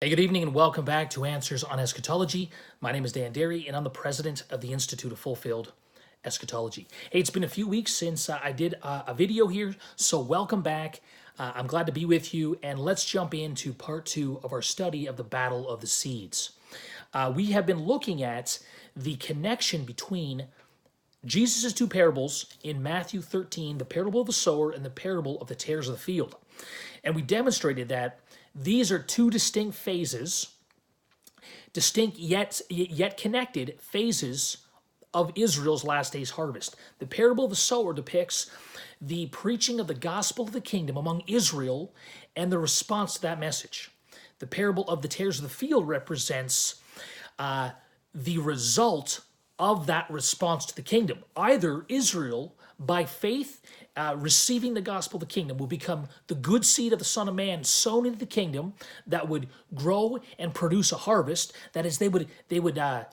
Hey, good evening and welcome back to Answers on Eschatology. My name is Dan Derry and I'm the president of the Institute of Fulfilled Eschatology. Hey, it's been a few weeks since I did a video here, so welcome back. I'm glad to be with you, and let's jump into part 2 of our study of the Battle of the Seeds. We have been looking at the connection between Jesus' two parables in Matthew 13, the parable of the sower and the parable of the tares of the field. And we demonstrated that these are two distinct phases, distinct yet connected phases of Israel's last days harvest. The parable of the sower depicts the preaching of the gospel of the kingdom among Israel and the response to that message. The parable of the tares of the field represents the result of that response to the kingdom. Either Israel, by faith, receiving the gospel of the kingdom, will become the good seed of the Son of Man sown into the kingdom that would grow and produce a harvest. That is, they would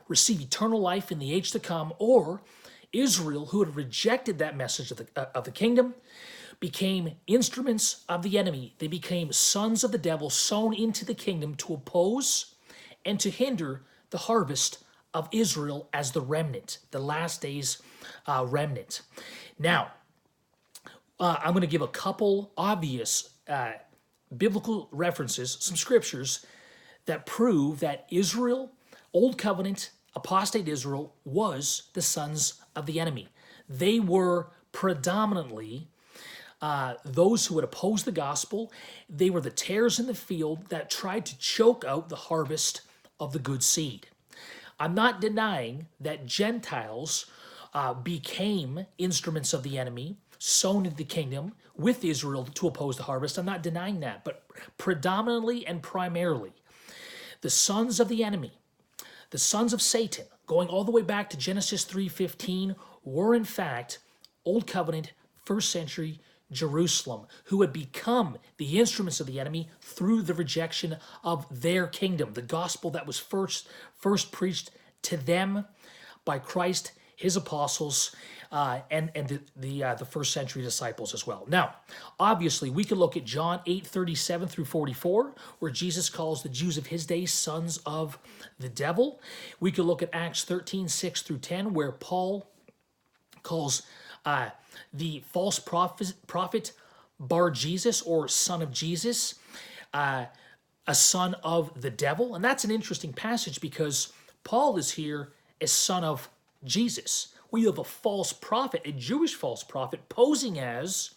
receive eternal life in the age to come. Or Israel, who had rejected that message of the kingdom, became instruments of the enemy. They became sons of the devil sown into the kingdom to oppose and to hinder the harvest of Israel as the remnant, the last days remnant. Now, I'm going to give a couple obvious biblical references, some scriptures that prove that Israel, Old Covenant, apostate Israel, was the sons of the enemy. They were predominantly those who would oppose the gospel. They were the tares in the field that tried to choke out the harvest of the good seed. I'm not denying that Gentiles became instruments of the enemy, sown into the kingdom with Israel to oppose the harvest. I'm not denying that, but predominantly and primarily, the sons of the enemy, the sons of Satan, going all the way back to Genesis 3:15, were in fact Old Covenant, first century Jerusalem, who had become the instruments of the enemy through the rejection of their kingdom, the gospel that was first preached to them by Christ, his apostles, and the first century disciples as well. Now, obviously, we can look at John 8:37 through 44, where Jesus calls the Jews of his day sons of the devil. We could look at Acts 13:6 through 10, where Paul calls the false prophet Bar Jesus, or son of Jesus, a son of the devil. And that's an interesting passage because Paul is here as son of Jesus. We have a false prophet, a Jewish false prophet, posing as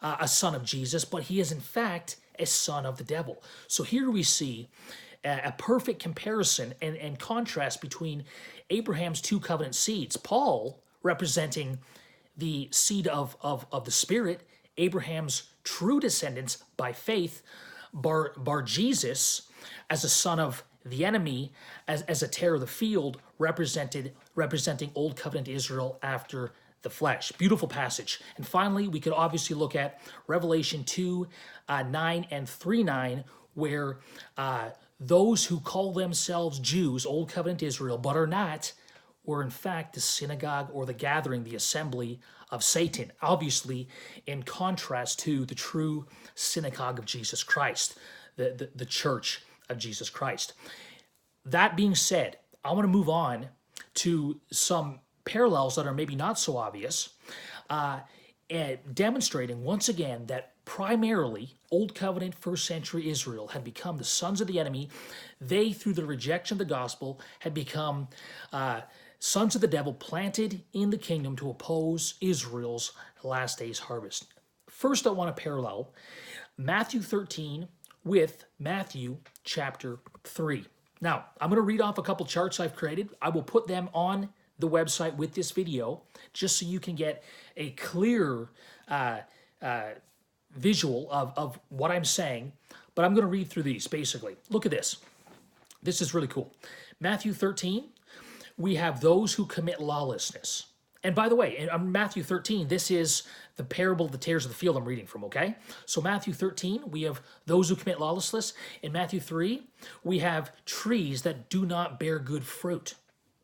a son of Jesus, but he is in fact a son of the devil. So here we see a perfect comparison and contrast between Abraham's two covenant seeds. Paul representing the seed of the Spirit, Abraham's true descendants by faith, Bar Jesus as a son of the enemy, as a tare of the field, representing Old Covenant Israel after the flesh. Beautiful passage. And finally, we could obviously look at Revelation 2:9 and 3:9, where those who call themselves Jews, Old Covenant Israel, but are not, were in fact the synagogue or the gathering, the assembly of Satan, obviously in contrast to the true synagogue of Jesus Christ, the church of Jesus Christ. That being said, I want to move on to some parallels that are maybe not so obvious, and demonstrating once again that primarily Old Covenant first century Israel had become the sons of the enemy. They, through the rejection of the gospel, had become sons of the devil, planted in the kingdom to oppose Israel's last days harvest. First, I want to parallel Matthew 13 with Matthew chapter 3. Now, I'm going to read off a couple charts I've created. I will put them on the website with this video, just so you can get a clear visual of what I'm saying. But I'm going to read through these, basically. Look at this. This is really cool. Matthew 13, we have those who commit lawlessness. And by the way, in Matthew 13, this is the parable of the tares of the field I'm reading from, okay? So Matthew 13, we have those who commit lawlessness. In Matthew 3, we have trees that do not bear good fruit.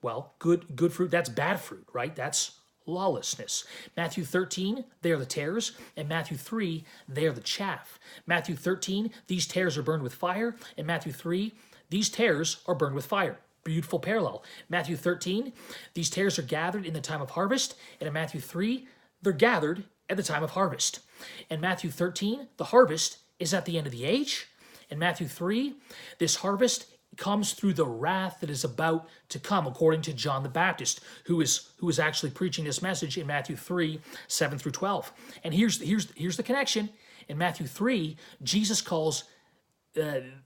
Well, good fruit, that's bad fruit, right? That's lawlessness. Matthew 13, they are the tares, and Matthew 3, they are the chaff. Matthew 13, these tares are burned with fire, and Matthew 3, these tares are burned with fire. Beautiful parallel. Matthew 13, these tares are gathered in the time of harvest, and in Matthew 3, they're gathered at the time of harvest. In Matthew 13, the harvest is at the end of the age. In Matthew 3, this harvest comes through the wrath that is about to come, according to John the Baptist, who is actually preaching this message in Matthew 3, 7 through 12. And here's the connection. In Matthew 3, Jesus calls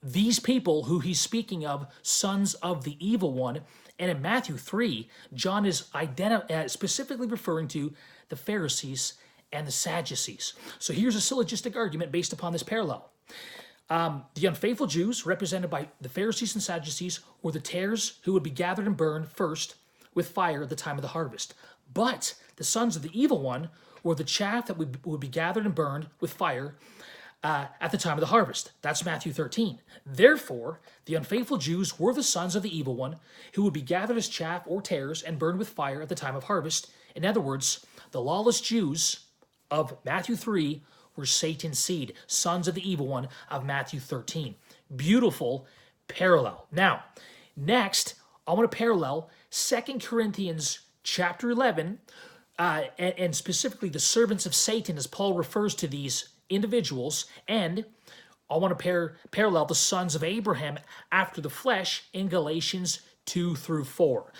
these people who he's speaking of sons of the evil one. And in Matthew 3, John is specifically referring to the Pharisees and the Sadducees. So here's a syllogistic argument based upon this parallel. The unfaithful Jews, represented by the Pharisees and Sadducees, were the tares who would be gathered and burned first with fire at the time of the harvest. But the sons of the evil one were the chaff that would be gathered and burned with fire at the time of the harvest. That's Matthew 13. Therefore, the unfaithful Jews were the sons of the evil one who would be gathered as chaff or tares and burned with fire at the time of harvest. In other words, the lawless Jews of Matthew 3 were Satan's seed, sons of the evil one of Matthew 13. Beautiful parallel. Now, next, I want to parallel 2 Corinthians chapter 11, and specifically the servants of Satan, as Paul refers to these individuals, and I want to parallel the sons of Abraham after the flesh in Galatians 2 through 4.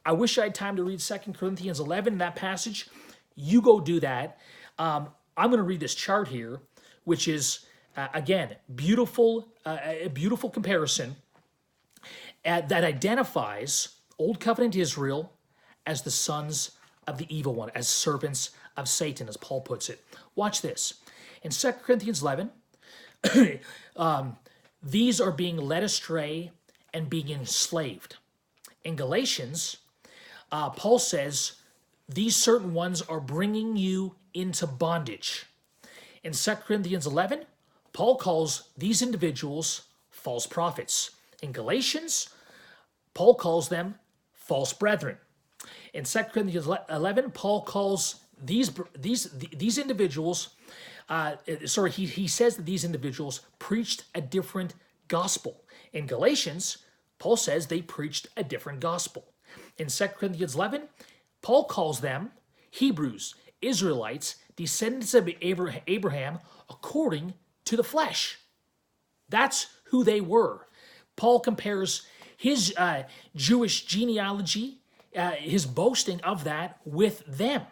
I wish I had time to read 2 Corinthians 11, that passage. You go do that. I'm going to read this chart here, which is, again, a beautiful comparison that identifies Old Covenant Israel as the sons of the evil one, as servants of Satan, as Paul puts it. Watch this. In 2 Corinthians 11, these are being led astray and being enslaved. In Galatians, Paul says, these certain ones are bringing you into bondage. In 2 Corinthians 11, Paul calls these individuals false prophets. In Galatians, Paul calls them false brethren. In 2 Corinthians 11, Paul calls these individuals, he says that these individuals preached a different gospel. In Galatians, Paul says they preached a different gospel. In 2 Corinthians 11, Paul calls them Hebrews, Israelites, descendants of Abraham according to the flesh. That's who they were. Paul compares his Jewish genealogy, his boasting of that, with them.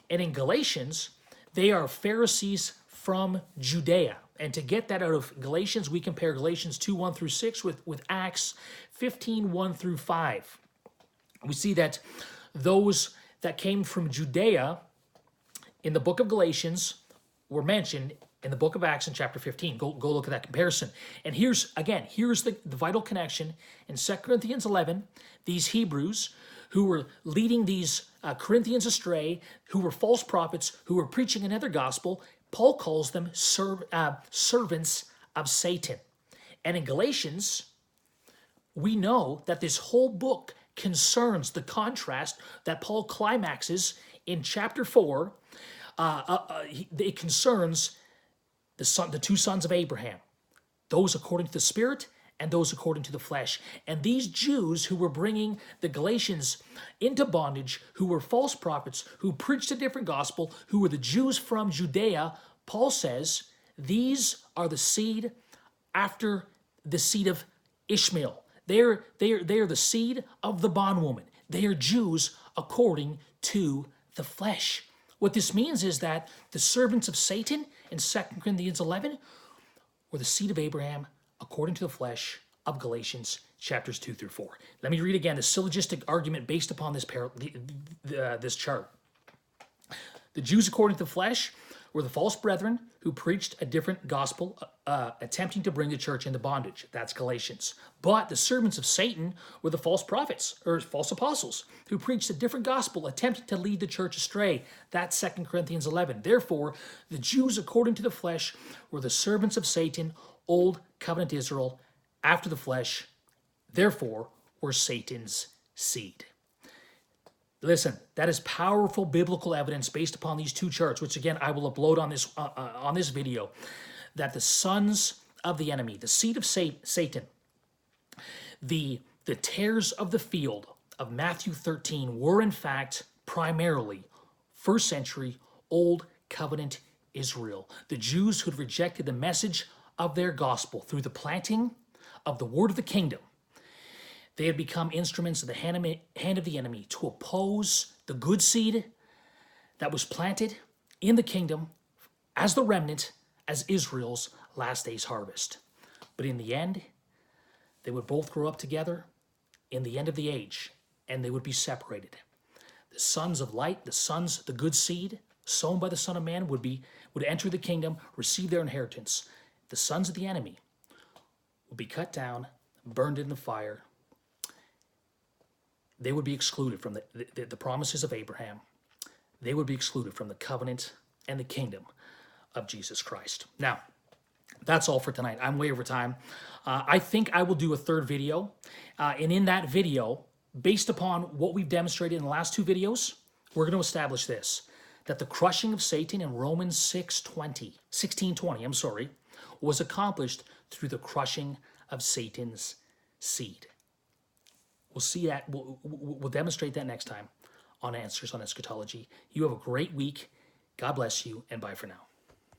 And in Galatians, they are Pharisees from Judea. And to get that out of Galatians, we compare Galatians 2, 1 through 6 with Acts 15, 1 through 5. We see that those that came from Judea in the book of Galatians were mentioned in the book of Acts in chapter 15. Go look at that comparison. And here's the vital connection. In 2 Corinthians 11, these Hebrews who were leading these Corinthians astray, who were false prophets, who were preaching another gospel, Paul calls them servants of Satan. And in Galatians, we know that this whole book concerns the contrast that Paul climaxes in chapter 4. It concerns the two sons of Abraham, those according to the Spirit and those according to the flesh. And these Jews who were bringing the Galatians into bondage, who were false prophets, who preached a different gospel, who were the Jews from Judea, Paul says, these are the seed after the seed of Ishmael. They are the seed of the bondwoman. They are Jews according to the flesh. What this means is that the servants of Satan in 2 Corinthians 11 were the seed of Abraham according to the flesh of Galatians chapters 2 through 4. Let me read again the syllogistic argument based upon this chart. The Jews according to the flesh were the false brethren who preached a different gospel, attempting to bring the church into bondage. That's Galatians. But the servants of Satan were the false prophets, or false apostles, who preached a different gospel, attempting to lead the church astray. That's 2 Corinthians 11. Therefore, the Jews according to the flesh were the servants of Satan, Old Covenant Israel, after the flesh, therefore, were Satan's seed. Listen, that is powerful biblical evidence based upon these two charts, which again I will upload on this video, that the sons of the enemy, the seed of Satan, the tares of the field of Matthew 13 were in fact primarily first century Old Covenant Israel, the Jews who had rejected the message of their gospel through the planting of the word of the kingdom. They had become instruments of the hand of the enemy to oppose the good seed that was planted in the kingdom as the remnant, as Israel's last day's harvest. But in the end, they would both grow up together in the end of the age, and they would be separated. The sons of light, the good seed, sown by the Son of Man, would enter the kingdom, receive their inheritance. The sons of the enemy would be cut down, burned in the fire. They would be excluded from the promises of Abraham. They would be excluded from the covenant and the kingdom of Jesus Christ. Now, that's all for tonight. I'm way over time. I think I will do a third video. And in that video, based upon what we've demonstrated in the last two videos, we're going to establish this, that the crushing of Satan in Romans 16:20, was accomplished through the crushing of Satan's seed. We'll see that. We'll demonstrate that next time on Answers on Eschatology. You have a great week. God bless you, and bye for now.